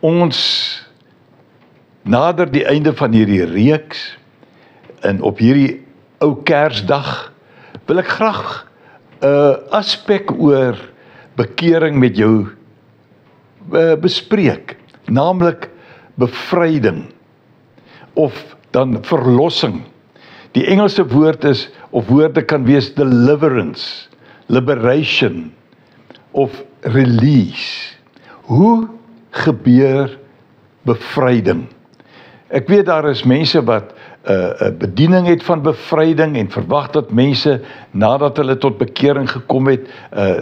Ons nader die einde van hierdie reeks, en op hierdie ou Kersdag wil ek graag 'n aspek oor bekering met jou bespreek, naamlik bevryding of dan verlossing. Die Engelse woord is, of woorde kan wees deliverance, liberation of release. Hoe gebeur bevryding? Ek weet daar is mense wat 'n bediening het van bevryding en verwag dat mense nadat hulle tot bekering gekom het,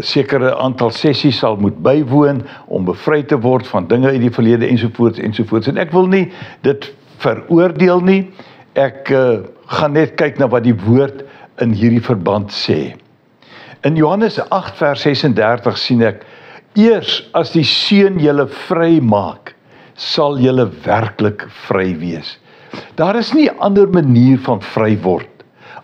sekere aantal sessies sal moet bywoon om bevry te word van dinge uit die verlede ensovoorts ensovoorts. En ek wil nie dit veroordeel nie. Ek gaan net kyk na wat die woord in hierdie verband sê. In Johannes 8 vers 36 sien ek: eers as die Seun julle vry maak, sal julle werklik vry wees. Daar is nie 'n ander manier van vry word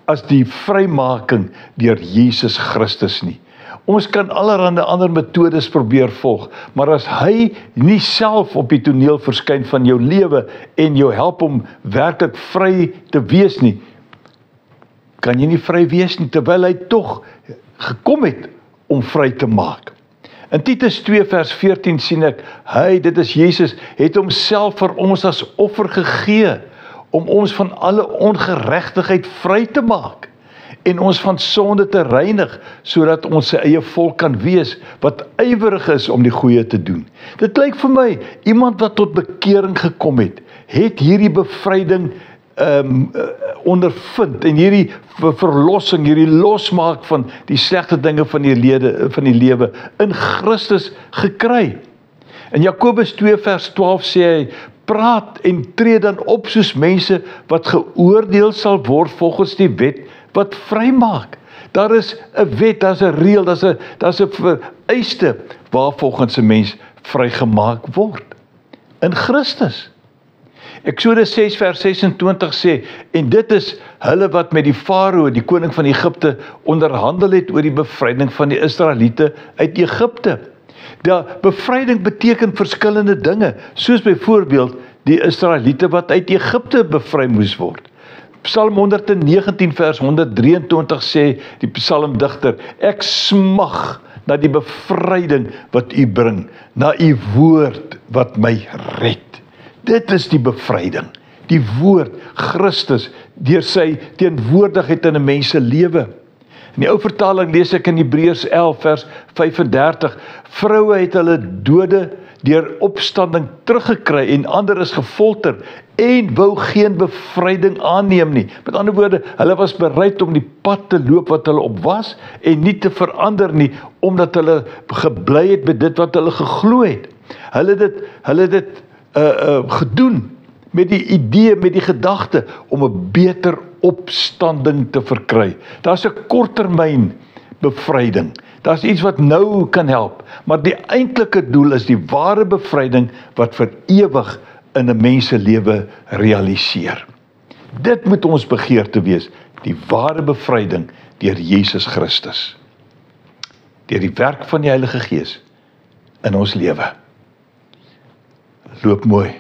as die vrymaking deur Jesus Christus nie. Ons kan allerhande ander metodes probeer volg, maar as hy nie self op die toneel verskyn van jou lewe en jou help om werklik vry te wees nie, kan jy nie vry wees nie, terwyl hy tog gekom het om vry te maak. In Titus 2 vers 14 sien ek, dit is Jesus, het homself vir ons as offer gegee, om ons van alle ongeregtigheid vry te maak, en ons van sonde te reinig, sodat ons sy eie volk kan wees, wat ywerig is om die goeie te doen. Dit lyk vir my, iemand wat tot bekering gekom het hierdie bevryding ondervind, en hierdie verlossing, hierdie losmaak van die slegte dinge van die lewe in Christus gekry. In Jakobus 2 vers 12 sê hy: praat en tree dan op soos mense wat geoordeel sal word volgens die wet wat vrymaak. Daar is 'n wet, daar is 'n reël, daar is 'n vereiste waarvolgens 'n mens vrygemaak word in Christus. Eksodus 6 vers 26 sê, en dit is hulle wat met die Farao, die koning van Egipte, onderhandel het oor die bevryding van die Israeliete uit Egipte. Die bevryding beteken verskillende dinge, soos byvoorbeeld die Israeliete wat uit Egipte bevry moes word. Psalm 119 vers 123 sê die psalmdigter: ek smag na die bevryding wat u bring, na u woord wat my red. Dit is die bevryding, die woord, Christus, deur sy teenwoordigheid in 'n mens se lewe. In die ou vertaling lees ek in Hebreërs 11 vers 35, vroue het hulle dode deur opstanding teruggekry en ander is gefolter en wou geen bevryding aanneem nie. Met ander woorde, hulle was bereid om die pad te loop wat hulle op was en nie te verander nie, omdat hulle gebly het by dit wat hulle geglo het. Hulle het dit gedoen met die idee, met die gedagte om 'n beter opstanding te verkry. Daar's 'n korttermyn bevryding. Daar's iets wat nou kan help, maar die eintlike doel is die ware bevryding wat vir ewig in 'n mens se lewe realiseer. Dit moet ons begeerte wees, die ware bevryding deur Jesus Christus. Deur die werk van die Heilige Gees in ons lewe. Loop mooi.